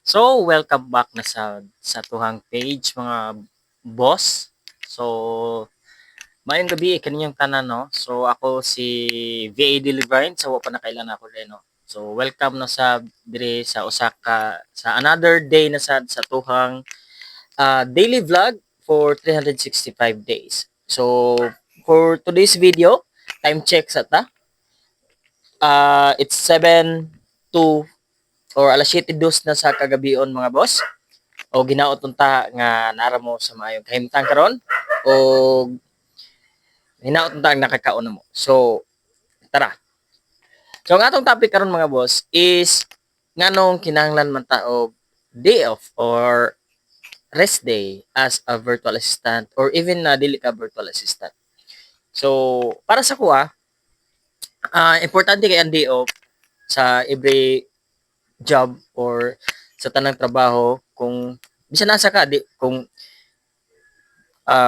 So, welcome back na sa tuhang page mga boss. So, mayong gabi kaninyong tanan no. So, ako si VA Deliverine sa pa na kailan ako rin no. So, welcome na sa dire sa Osaka sa another day na sa tuhang daily vlog for 365 days. So, for today's video, time check sa ta. It's 7 to or alas 7:02 na sa kagabion mga boss. O ginaot unta nga nara mo sa maayong kahimtang karon o hinaot unta ang nakakaon mo. So, tara. So, ang atong topic karon mga boss is nganong kinahanglan man ta og day off or rest day as a virtual assistant or even na dili ka virtual assistant. So, para sa kuha, importante kay ang day off sa every job or sa tanang trabaho kung bisan nasa ka di kung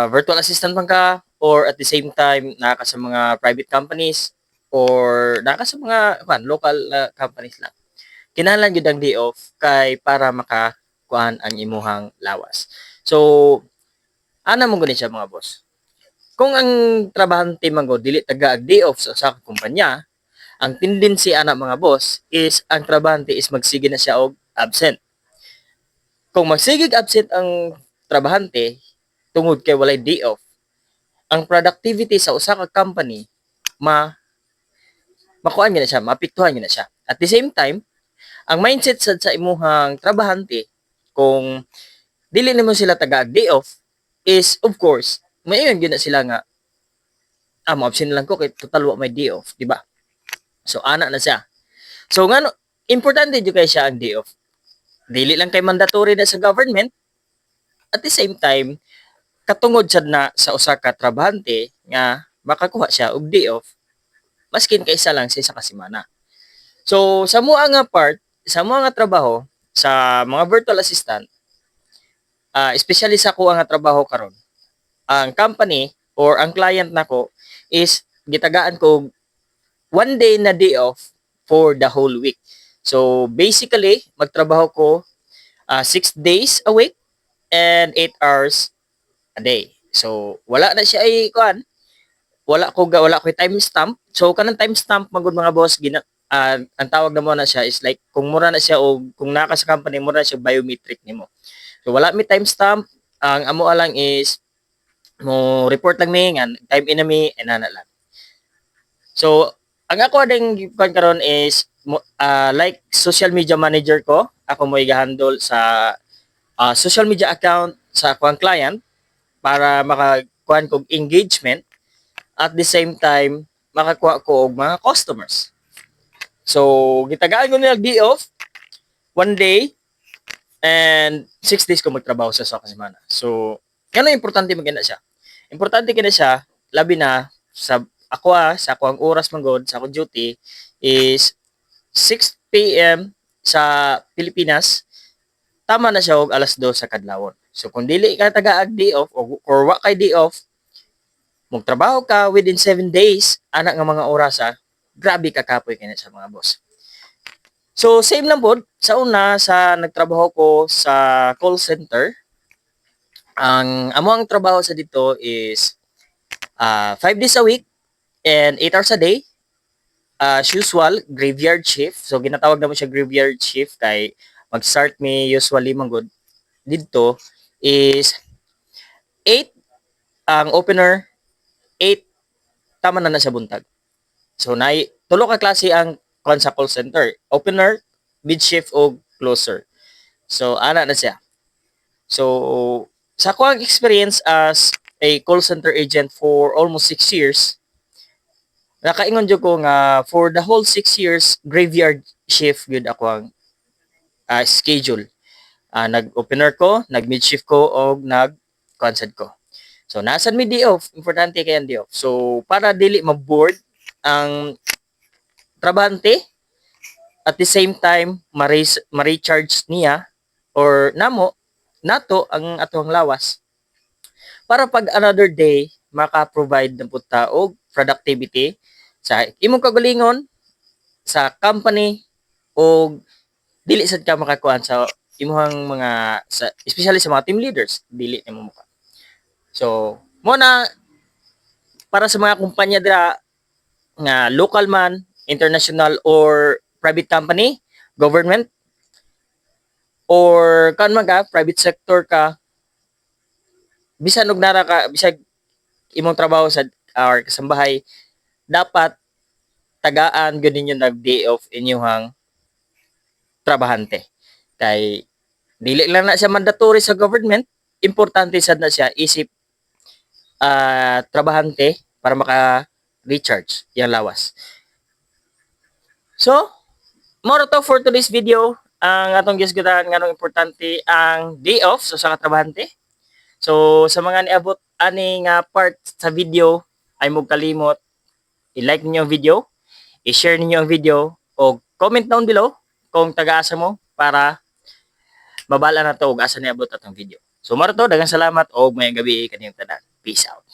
virtual assistant man ka or at the same time naka sa mga private companies or naka sa mga local companies lang. Kinahanglan gyud ang day off kay para makakuan ang imuhang lawas. So, ana mo gani siya mga boss. Kung ang trabahante man go dili taga day off sa kumpanya, ang tendency ana mga boss is ang trabahante is magsige na siya og absent. Kung magsigig absent ang trabahante tungod kay walay day off, ang productivity sa usa ka company makuan gyud na siya, maapektuhan gyud na siya. At the same time, ang mindset sa imuhang trabahante kung dili nimo sila taga day off is of course mayon gyud na sila nga mo absent lang ko kay total wa may day off, di ba? So ana na siya. So ngano importante jud kay siya ang day off. Dili lang kay mandatory na sa government, at the same time katungod sad na sa usa ka trabahante nga makakuha siya og day off maskin kaysa lang sa isa ka semana. So sa mua nga part, sa mua nga trabaho sa mga virtual assistant, especially sa kuha nga trabaho karon, ang company or ang client nako is gitagaan ko one day na day off for the whole week. So basically, magtrabaho ko 6 days a week and 8 hours a day. So wala na siya ay kuan, wala ko time stamp. So kanang time stamp magud mga boss ang tawag na mo na siya is like kung mura na siya o kung naka sa company mura na siya biometric nimo. So wala mi time stamp, ang amo lang is mo report lang mi nga time in na mi and ana lang. So ang ako ding kuan karon is like social media manager ko, ako mo i-handle sa social media account sa akong client para makakuan kog engagement at the same time makakuha ko og mga customers. So gitagaan ko nila day off one day and 6 days ko magtrabaho sa semana. So kano importante magina siya. Importante kina siya labi na sa ako sa ako ang oras manggod sa akong duty is 6 p.m. sa Pilipinas, tama na siya og alas 2 sa kadlawon. So kung dili ka taga day off or wa kay day off, magtrabaho ka within 7 days, ana nga mga oras grabe ka kapoy kina sa mga boss. So same lang pod sa una sa nagtrabaho ko sa call center. Ang amo ang trabaho sa dito is 5 days a week and 8 hours a day. As usual, graveyard shift. So ginatawag naman siya graveyard shift kay mag-start me usually manggod dito is 8 ang opener, 8 tama na sa buntag. So tulo ka klase ang kon sa call center. Opener, mid shift o closer. So ana na siya. So sa ko ang experience as a call center agent for almost 6 years, nakaingon jud ko nga for the whole 6 years graveyard shift gyud ako ang schedule. Nag-opener ko, nag-mid shift ko og nag-concert ko. So nasan mi day off, importante kay ang day off. So para dili ma-board ang trabahante at the same time ma-recharge niya or nato ang atong lawas para pag another day maka-provide na puta og productivity sa imong kagalingon sa company o dili sad ka makakuan sa imuhang mga especially sa mga team leaders dili nimo muka. So mo na para sa mga kumpanya dira nga local man, international or private company, government or kan man ka private sector ka, bisan og nara ka bisag imong trabaho sa or kasambahay, dapat tagaan gud ninyo nag day off inyong trabahante. Kay dili lang na siya mandatory sa government, importante sad na siya isip trabahante para maka-recharge yang lawas. So, more to for today's video. Ang atong gisgutan nganong importante ang day off sa trabahante. So, sa mga niabot ani nga part sa video ay mo kalimot i-like ninyo ang video, i-share ninyo ang video o comment down below kung taga-asa mo para mabala na to og asa niabot atong video. So, more to, daghang salamat og mayang gabi kaniyong tanan. Peace out.